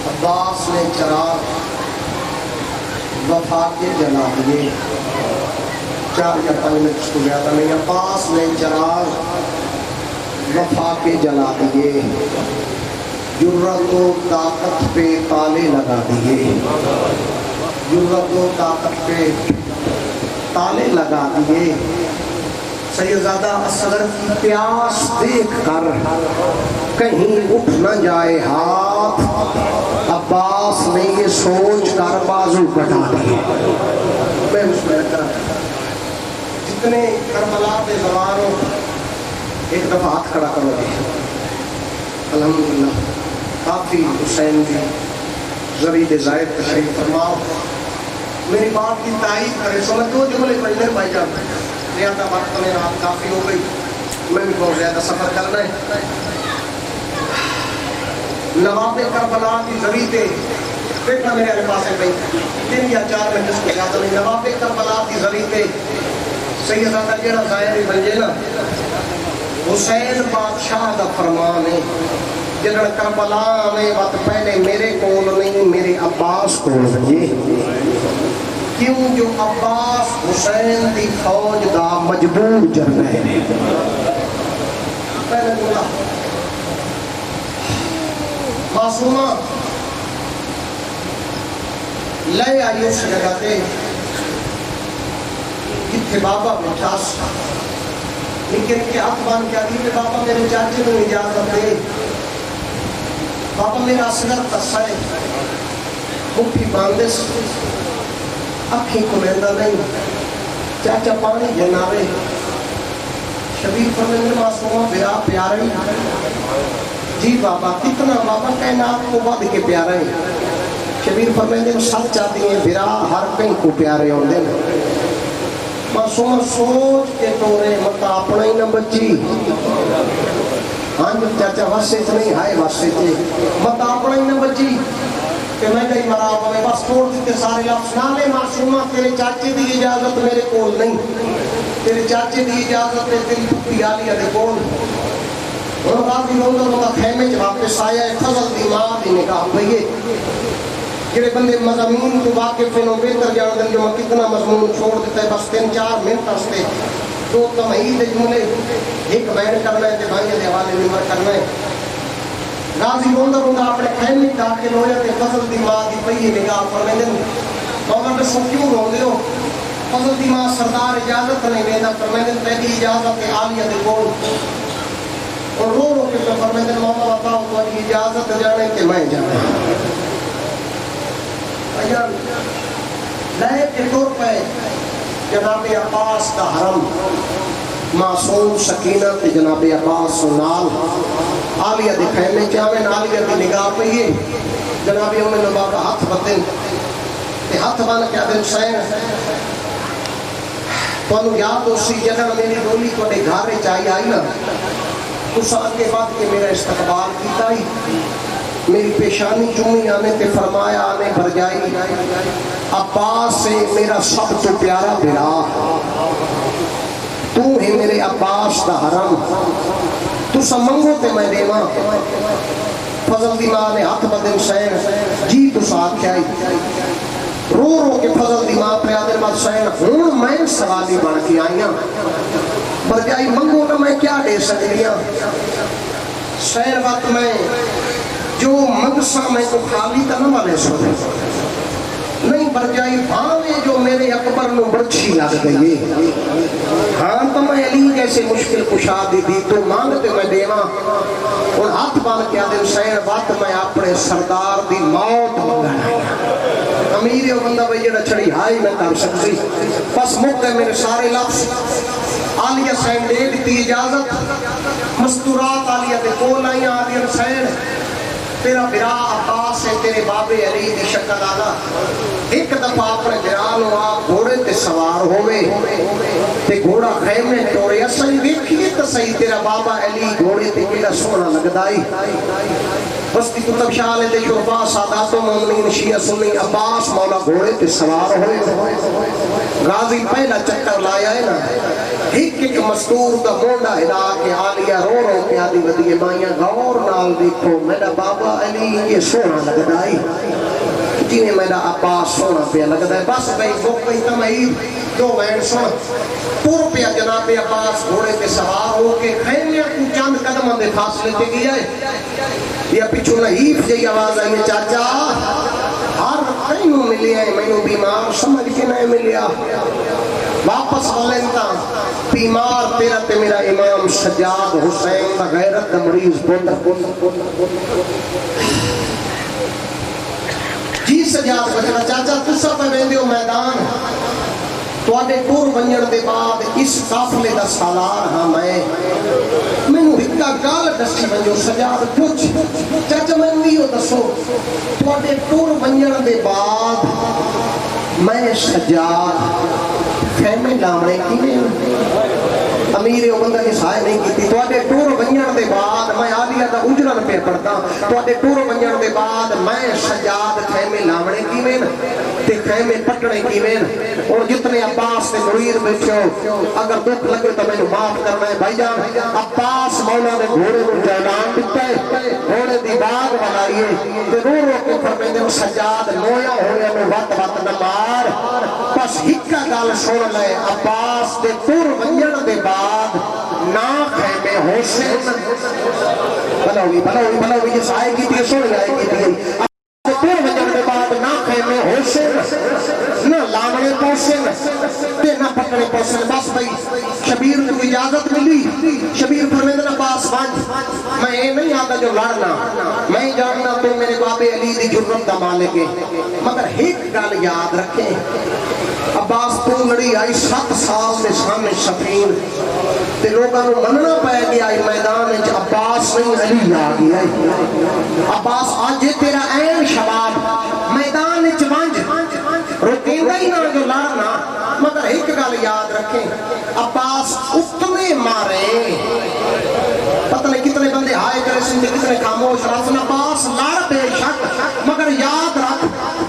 عباس نے چراغ وفا کے جلا دیے 4 یا 5 منٹ اس کو زیادہ نہیں عباس نے چراغ وفا کے جلا دیے جرت و طاقت پہ تالے لگا دیے جرت و طاقت پہ تالے لگا دیے سیدزادہ اصغر کی پیاس دیکھ کر کہیں اٹھ نہ جائے ہاتھ عباس نے یہ سوچ کر بازو کٹا دیے میں اس میں رکھا جتنے کربلا کے زواروں ایک دفعہ ہاتھ کھڑا کرو گے الحمدللہ کافی حسین بھی زرید زائد تشریف فرماؤ میری بات کی تائید کرے سمجھ دو جملے پڑھنے بھائی جان زیادہ وقت میں رات کافی ہو گئی میں بھی بہت زیادہ سفر کرنا ہے نواب کربلا کی ضریتے دیکھنا میرے پاس ہے بھائی 3 یا 4 منٹ اس کو زیادہ نہیں نواب کربلا کی ضریتے سیدزادہ جیڑا ظاہر ہی بن جائے نا حسین بادشاہ دا فرمان ہے جنہاں کربلا میں وقت پہلے میرے کول نہیں میرے عباس کول بنجے کیوں جو عباس حسین دی فوج دا مجبور جرنیل ہے پہلے بولا معصومہ لے آئی اس جگہ تے جتھے بابا بیٹھا سا لیکن کے ہاتھ بان کیا دی کہ بابا میرے چاچے میں اجازت دے بابا میرا اصغر تسائے مٹھی باندھے سے اکھیں کو لیندہ نہیں چاچا پانی جناوے شبیر فرمیندے معصومہ بیا پیارے جی بابا کتنا بابا کائنات کو بد کے پیارے شبیر فرمیندے سچ چاہتی ہیں برا ہر کہیں کو پیارے ہوندے معصومہ سوچ کے تورے مت اپنا ہی نہ بچی ہاں چاچا واسے نہیں ہائے واسے مت اپنا ہی نہ بچی کہ میں کہیں مرا ہوئے بس توڑ دیتے سارے لفظ نالے معصومہ تیرے چاچے دی اجازت میرے کول نہیں تیرے چاچے دی اجازت ہے تیری پتی عالیہ دے کول اور غازی روندہ خیمے چ واپس آیا ہے فضل دی ماں دی نکاح پہیے جڑے بندے مضامین تو واقف ہیں بہتر جان دیں جو میں کتنا مضمون چھوڑ دیتا ہے بس 3-4 منٹ ہستے دو تمہید جملے ایک بیان کرنا ہے کہ بھائی دے حوالے نمبر کرنا ہے غازی روندہ اپنے خیمے داخل ہویا تے فضل دی ماں دی پہیے نگاہ فرمیندے مولا میں سو کیوں روندے ہو فضل دی ماں سردار اجازت نہیں ویندا فرمیندے پہلی اجازت عالیہ دے کول اور رو رو کے فرمیندے مولا بتاؤ تو اجازت جانے کہ میں جانا اجان لے کے طور پہ جناب عباس کا حرم معصوم سکینہ تے جناب عباس سنال عالیہ دے خیمے چاہمیں عالیہ دی نگاہ پہ یہ جناب انہیں نبا کا ہاتھ بتن تے ہاتھ بان کے عدل سین تو انہوں یاد ہو سی جگہ میری ڈولی کو دے گھارے چاہی آئی نا اس آن کے بعد کہ میرا استقبال کیتا ہی میری پیشانی چومی آنے تے فرمایا آنے بھر جائی عباس سے میرا سب تو پیارا برا تو ہی میرے عباس دا حرم تو سمنگو تے میں دیما فضل دی ماں نے ہاتھ بدن سین جی تو ساتھ کیا رو رو کے فضل دی ماں پیادر بات سین ہون میں سوالی بڑھ کے آئیاں برجائی منگو نہ میں کیا دے سکتیاں سین وقت میں جو مقصہ میں تو خالی تا نہ والے سو نہیں برجائی بھاوے جو میرے اکبر میں برچھی لگ گئی ہاں تو میں علی جیسے مشکل کشا دی دی تو مانگتے میں دیما اور ہاتھ بان کیا دن سین بات میں اپنے سردار دی موت منگانا امیر و بندہ بھئی جڑا چڑی ہائی میں کر سکتی بس موقع میرے سارے لفظ عالیہ سین دے دیتی اجازت مستورات عالیہ دے کول آئیں عالیہ سین تیرا برا عباس ہے تیرے باب علی دی شکل آنا ایک دفعہ اپنے برانو آپ گھوڑے تے سوار ہوئے تے گھوڑا خیمے ٹورے اصلی دیکھئے تو صحیح تیرا بابا علی گھوڑے تے کیڑا سونا لگدائی بستی کتب شاہ تے شرفا سادات و مومنین شیعہ سنی عباس مولا گھوڑے تے سوار ہوئے غازی پہلا چکر لایا ہے نا ایک ایک مستور دا مونڈا ہلا کے عالیہ رو رو کے آدھی ودیے مائیاں غور نال دیکھو میرا بابا علی یہ سونا لگدائی جنہیں میرا عباس سونا پہ لگدائی بس بھئی بک بھئی تمہید دو وین سن پور پہ جناب عباس گھوڑے پہ سوار ہو کے خیمے کو چاند قدم دے فاصلے تے گیا ہے یا پیچھو نحیف جائی آواز آئی چاچا ہر کئیوں ملیا ہے میں بیمار سمجھ کے نہیں ملیا واپس والنتا بیمار تیرا تے میرا امام سجاد حسین دا غیرت دا مریض بوتا جی سجاد بچنا چاچا تسا پہ ویندیو میدان تو آدھے ٹور بنجن دے بعد اس قافلے دا سالار ہاں میں نو ہکا گال دستی بنجو سجاد پوچھ چاچا میں نویو دسو تو آدھے ٹور بنجن دے بعد میں سجاد خیمے لامنے کی میں امیر و بندہ کی سائے نہیں کی تھی تو آدھے ٹور بنجن دے بعد میں عالیہ دا اجرن پہ پڑھتا تو آدھے ٹور بنجن دے بعد میں سجاد خیمے لامنے کی میں تے خیمے پٹنے کی میں اور جتنے عباس نے مریر بیٹھے ہو اگر دکھ لگے تو میں نے معاف کرنا ہے بھائی جان عباس مولا نے گھوڑے میں جانان دیتا ہے گھوڑے دی باغ بنائیے تے رو رو کے فرمیندے سجاد نویا ہویا میں وقت وقت نمار بس ہکا گال سن لے عباس دے ٹور بنجن دے بعد نا خیمے حسین بلاوی جس آئے کی تھی سن جائے کی تھی ٹور بنجن دے بعد نا خیمے حسین نہ لامنے پوسن تے نہ پکڑے پوسن بس بھئی شبیر کو اجازت ملی شبیر فرمیندے عباس بانج میں یہ نہیں آتا جو لڑنا میں جاننا تو میرے باب علی دی جرت دا مالک ہے مگر ایک گال یاد رکھیں عباس تو لڑی آئی 7 سال دے سامنے شفین تے لوگاں نو مننا پے گیا آئی میدان وچ عباس نہیں علی آ گیا عباس آج تیرا عین شباب میدان وچ ونج روکیندا ہی نہ جو لڑنا مگر ایک گل یاد رکھیں عباس اتنے مارے پتہ نہیں کتنے بندے ہائے کرے سندے کتنے خاموش رسن عباس لڑ بے شک مگر یاد رکھ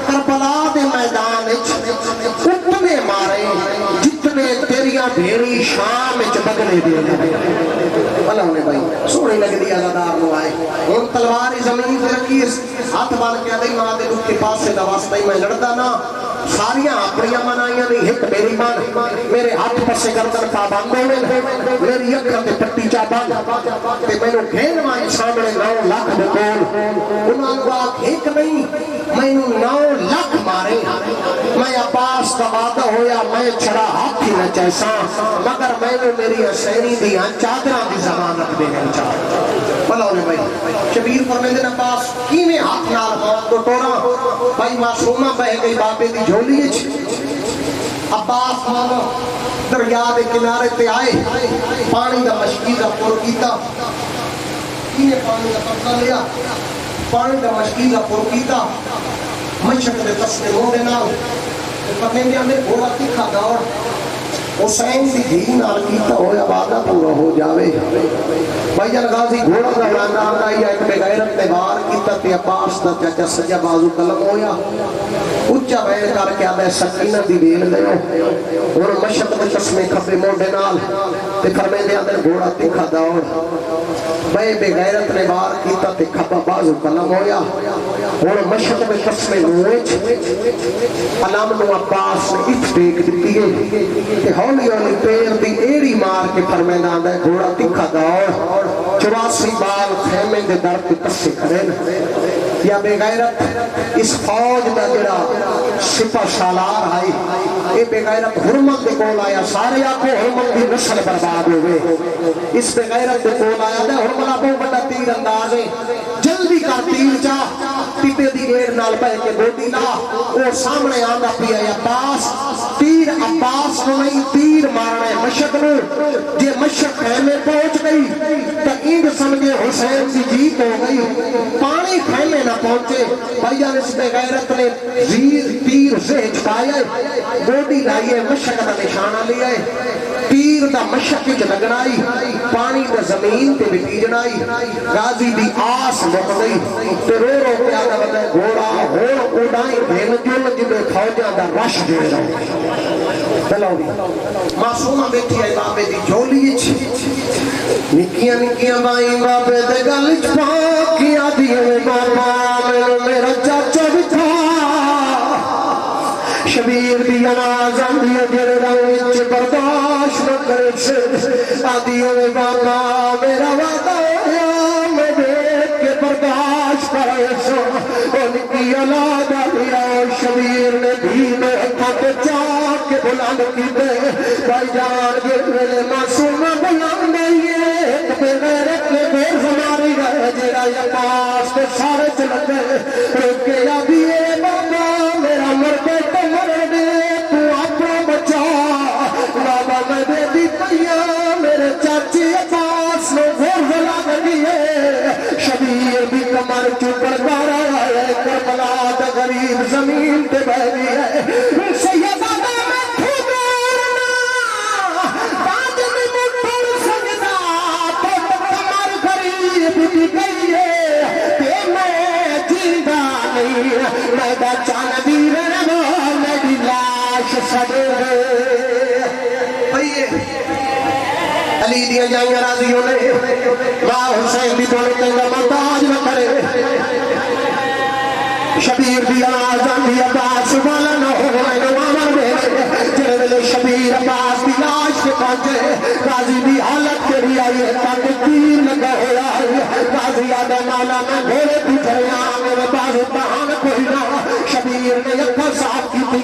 کربلا دے میدان اتنے مارے جتنے تیریاں بھیڑی شام بدلے دے اللہ نے بھائی سوڑی لگ دی عزادار نو آئے ان تلواری زمین پہ رکھی ہاتھ بار کے آدھائی ماں دے دکھ کے پاس سے دواستا ہی میں لڑتا نا ساریاں اپنیاں منائیاں نہیں ایک میری مان میرے ہاتھ پسے گردن پابند ہوئے میری اکھر تے پٹی چابند تے میں نو گھین مائی سامنے 9 لاکھ بکول انہاں کو آکھ ایک نہیں میں نو 9 لاکھ مارے میں عباس کا وعدہ ہویا میں چھڑا ہاتھ ہی نہ چیسا مگر میں نو میری حسینی دیاں چادران دی ضمانت دینے چاہتا بھلا ہونے بھائی شبیر فرمیندن عباس کیویں ہاتھ نال موت کو ٹوڑا بھائی معصومہ بہ گئی بابے دی جھولی عباس مانا دریا دے کنارے تے آئے پانی دا مشکی دا پر کیتا کینے پانی دا قبضہ لیا پانی دا مشکی دا پر کیتا مشک دے تسلے موڑے نال فرمیندے ہمیں گھوڑا تکھا دوڑ حسین دی دھی نال کیتا ہویا وعدہ پورا ہو جاوے بھائی جان غازی گھوڑا دا لانا آتا ہی ایک بے غیرت نے بار کیتا تے عباس دا چاچا سجا بازو قلم ہویا اچھا بین کر کے آدھے سکینہ دی ویل لے اور مشک میں چشمے کھپے موڑے نال تے فرمیندے آدھے گھوڑا تکھا دوڑ بے غیرت نے بار کیتا تے کھپا بازو قلم ہویا اور مشک میں چشمے نوچ علام نو عباس نے اٹھ ٹیک دیتی ہے کہ ہولی ہولی پیر دی ایڑی مار کے فرمیندہ آدھے گھوڑا تکھا دوڑ 84 بال خیمے دے در پہ تسے کریں یا بے غیرت اس فوج دا جڑا سپہ سالار آئی اے بے غیرت حرمت دے کول آیا سارے آکو حرمت دی نسل برباد ہوئے اس بے غیرت دے کول آیا دے حرملہ بہت بڑا تیر اندازے جلدی کا تیر جا ٹپے دی گیر نال پہ کے گوٹی لا وہ سامنے آندہ پیا عباس تیر عباس کو نہیں تیر مارنے مشک نو جے مشک خیمے پہنچ گئی تو اینگ سمجھے حسین کی جیت ہو گئی پانی خیمے نہ پہنچے بھائی جان اس بے غیرت نے تیر زہج پایا گوٹی لائیے مشک دا نشانہ لیا تیر دا مشک کی لگنائی پانی دا زمین تے بھی جنائی غازی دی آس لک گئی تے رو رو کے آگا بتائے گھوڑا ہون اڑائی بھین جل جبے فوجہ دا رش دے رہا چلو معصومہ بیٹھی ہے بابے دی جھولی نکیاں نکیاں بائیں بابے دے گلچ پاکیاں دیئے بابا میرا چاچا بھی تھا شبیر دی آواز آندی ہے جڑے روچ برداشت نہ کرے سے آدھی ہوئے بابا میرا وعدہ ہے میں دیکھ کے برداشت کرے سو ان کی اولاد آدھیا شبیر نے بھی میں تھک چاک کے بلند کی دے بھائی جان کے میرے معصومہ بلند ہے بے غیرت نے بیر ہماری گئے جڑا یہ پاس کے سارے چل گئے روکے آدھی ہے بابا میرا مرکے تو مرے دے تو اپنا بچا بابا میں دے دی پیا میرے چاچی عباس نے گھر بلا دیئے شبیر بھی کمر چوپر بارا ہے کربلا دا غریب زمین تے بہ گئی ہے سیدہ میں تھوڑنا باج میں مٹھڑ سجدہ تو کمر غریب بھی گئی ہے تے میں جیدہ نہیں میں دا چاندی رہنا میری لاش سڑے بھئیے علی دیا جائیں راضیوں نے ماں حسین بھی توڑے تنگا محتاج نہ کرے شبیر بھی آزان بھی عباس والا نہ ہو رہے نوامر میں جنہے ملے شبیر عباس بھی لاش کے پہنچے غازی بھی حالت کے بھی آئیے تاکہ تیر لگا ہوا ہے غازی آدھا مالا میں گھوڑے پوچھے میرے باز اتحان کوئی نہ شبیر نے یکا صاحب کی تھی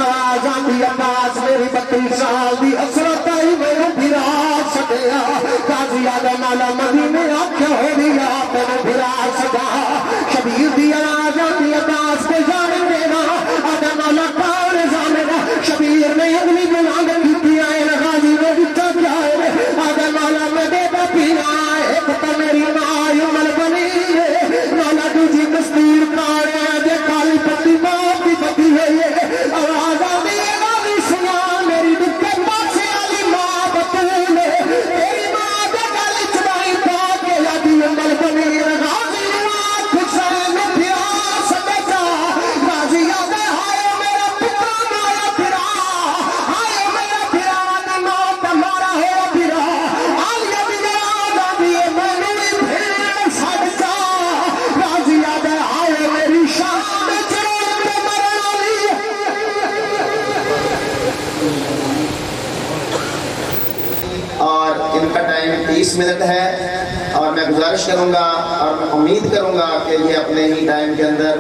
آزان بھی عباس میری 32 سال دی حسرت آئی میں بھرا سکیا غازی آدھا مالا مدینے آکھا ہو رہا میں بھرا سکا شبیر دی آزان بھی عباس کے جانے دینا آدھا مالا کار زامنا شبیر ایک تو میری ماں عمر بنی نانا دوجی کستیر پاڑے دے کالی پتی ماں کی پتی ہوئی آواز آدھی والی سنا میری دکھے پاسے والی ماں بطول تیری ماں دے گالی چڑھائی پا کے یادی عمر بنی غازی نواز حسین پھرا سکے جا غازی یاد ہائے میرا پتر مارا پھرا ہائے میرا پھرا نماں تمہارا ہو پھرا آلیا بھی یاد آدھی میں نے پھر سڑ جا غازی یاد ہائے میری شان چڑھ کے مرا لی اور ان کا ٹائم 30 منٹ ہے اور میں گزارش کروں گا اور میں امید کروں گا کہ یہ اپنے ہی ٹائم کے اندر